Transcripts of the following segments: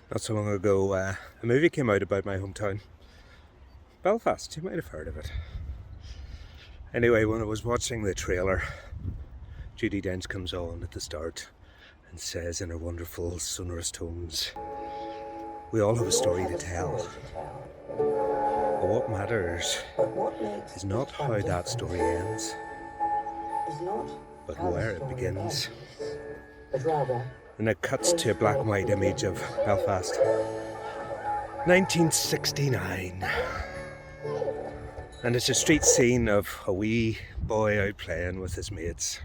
Not so long ago, a movie came out about my hometown, Belfast. You might have heard of it. Anyway, when I was watching the trailer, Judi Dench comes on at the start and says in her wonderful sonorous tones, "We all have a story to tell. But what matters is not how that story ends, but where it begins." And it cuts to a black and white image of Belfast, 1969. And it's a street scene of a wee boy out playing with his mates.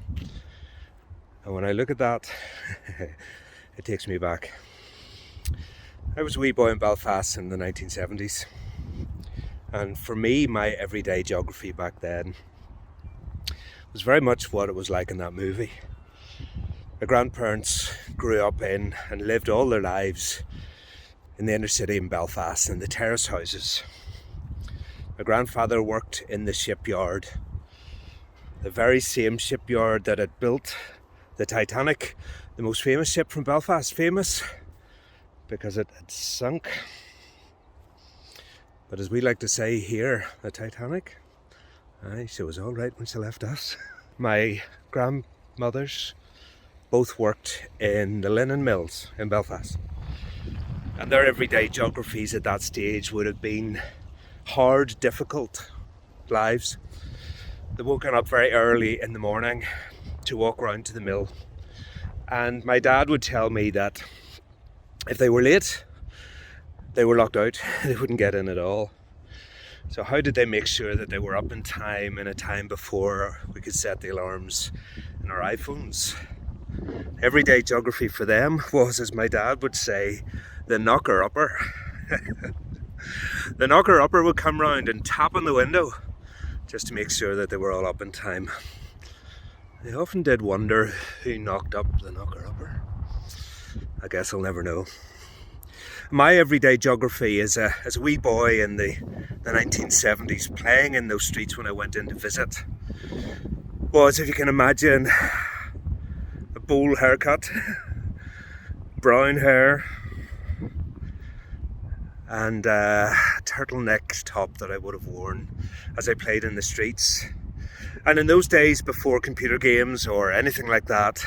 And when I look at that, it takes me back. I was a wee boy in Belfast in the 1970s. And for me, my everyday geography back then was very much what it was like in that movie. My grandparents grew up in and lived all their lives in the inner city in Belfast, in the terrace houses. My grandfather worked in the shipyard, the very same shipyard that had built the Titanic, the most famous ship from Belfast. Famous because it had sunk. But as we like to say here, the Titanic, she was all right when she left us. My grandmothers both worked in the linen mills in Belfast. And their everyday geographies at that stage would have been hard, difficult lives. They woken up very early in the morning to walk around to the mill. And my dad would tell me that if they were late, they were locked out. They wouldn't get in at all. So how did they make sure that they were up in time, in a time before we could set the alarms in our iPhones? Everyday geography for them was, as my dad would say, the knocker-upper. The knocker-upper would come round and tap on the window just to make sure that they were all up in time. I often did wonder who knocked up the knocker-upper. I guess I'll never know. My everyday geography as a wee boy in the 1970s, playing in those streets when I went in to visit, was, if you can imagine, a bowl haircut, brown hair, and a turtleneck top that I would have worn as I played in the streets. And in those days, before computer games or anything like that,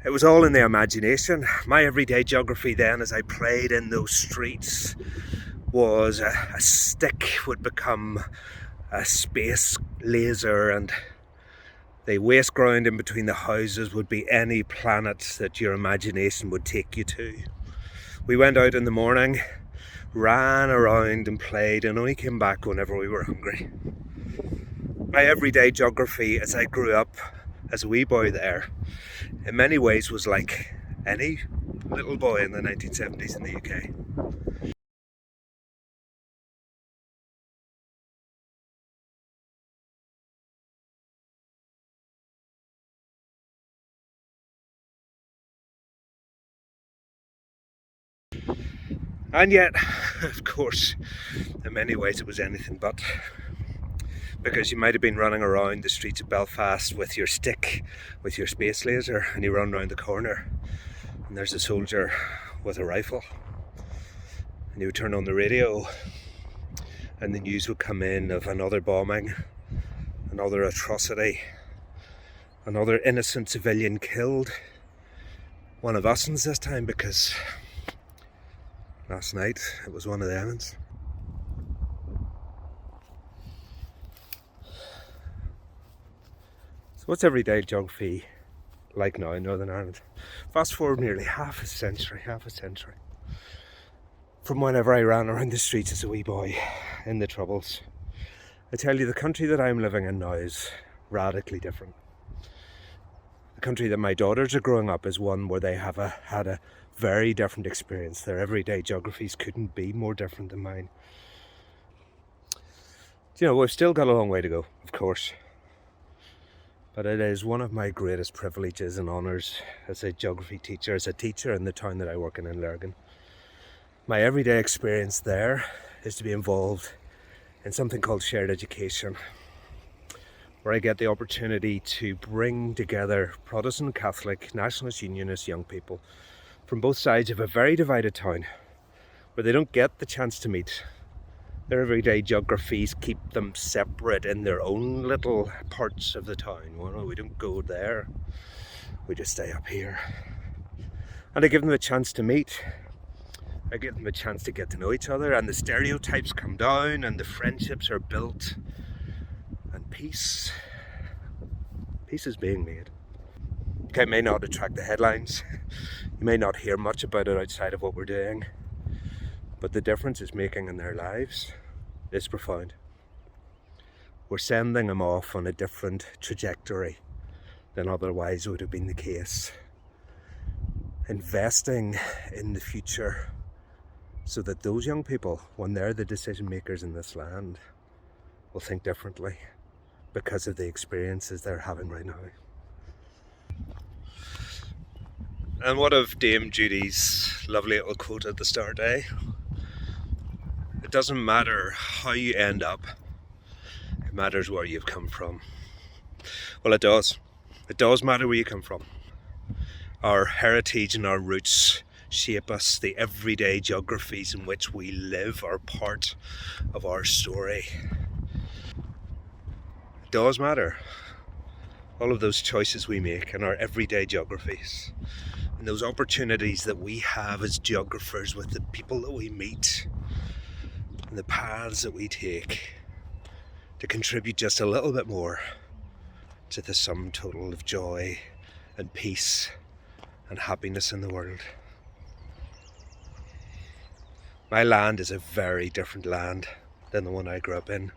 it was all in the imagination. My everyday geography then, as I played in those streets, was a stick would become a space laser, and the waste ground in between the houses would be any planet that your imagination would take you to. We went out in the morning, ran around and played, and only came back whenever we were hungry. My everyday geography as I grew up as a wee boy there, in many ways was like any little boy in the 1970s in the UK. And yet, of course, in many ways it was anything but. Because you might have been running around the streets of Belfast with your stick, with your space laser, and you run round the corner and there's a soldier with a rifle, and you would turn on the radio and the news would come in of another bombing, another atrocity, another innocent civilian killed. One of us's this time, because last night it was one of them. So what's everyday geography like now in Northern Ireland? Fast forward nearly half a century from whenever I ran around the streets as a wee boy in the Troubles. I tell you, the country that I'm living in now is radically different. The country that my daughters are growing up is one where they have had a very different experience. Their everyday geographies couldn't be more different than mine. You know, we've still got a long way to go, of course. But it is one of my greatest privileges and honours as a geography teacher, as a teacher in the town that I work in Lurgan. My everyday experience there is to be involved in something called shared education, where I get the opportunity to bring together Protestant, Catholic, Nationalist, Unionist young people from both sides of a very divided town where they don't get the chance to meet. Their everyday geographies keep them separate in their own little parts of the town. Well, we don't go there, we just stay up here. And I give them a chance to meet. I give them a chance to get to know each other, and the stereotypes come down and the friendships are built, and peace is being made. Okay, it may not attract the headlines, you may not hear much about it outside of what we're doing, but the difference it's making in their lives is profound. We're sending them off on a different trajectory than otherwise would have been the case. Investing in the future so that those young people, when they're the decision makers in this land, will think differently because of the experiences they're having right now. And what of Dame Judy's lovely little quote at the start, eh? It doesn't matter how you end up, it matters where you've come from. Well, it does. It does matter where you come from. Our heritage and our roots shape us. The everyday geographies in which we live are part of our story. It does matter. All of those choices we make in our everyday geographies, and those opportunities that we have as geographers with the people that we meet, and the paths that we take to contribute just a little bit more to the sum total of joy and peace and happiness in the world. My land is a very different land than the one I grew up in,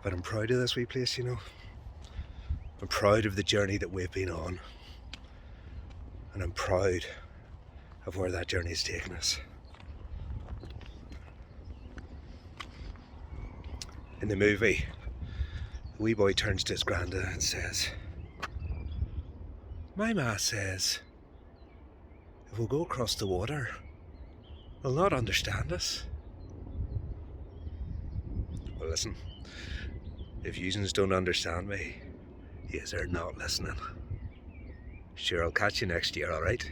but I'm proud of this wee place, you know. I'm proud of the journey that we've been on, and I'm proud of where that journey has taken us. In the movie, the wee boy turns to his granda and says, "My ma says, if we'll go across the water, they'll not understand us." Well, listen, if yous don't understand me, yous are not listening. Sure, I'll catch you next year, alright?